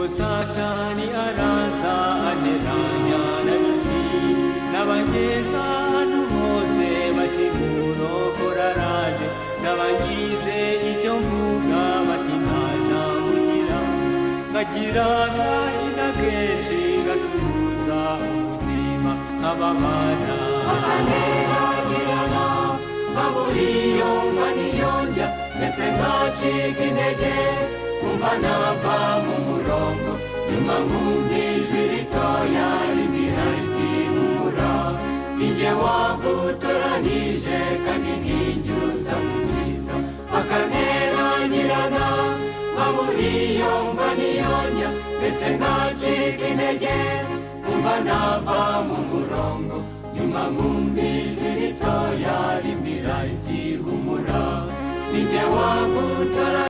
Satani araza aneranya n'ab'isi n'abageza ahantu hose bati murokora araje n'abagize icyo mvuga bati nta jambo ugira ngagira agahinda kenshi ngasuhuza umutima nk'ababana akaneragirana nkabura iyo mva niyo njya ndetse ngacika intege kumva nava mu murongo nyuma nkumva ijwi ritoya rimbwira riti humura ninjye wagutoranije kandi ninjye uzagukiza akaneragirana nkabura iyo mva niyo njya ndetse ngacika intege kumva nava mu murongo nyuma nkumva ijwi ritoya rimbwira riti humura ninjye wagutoranije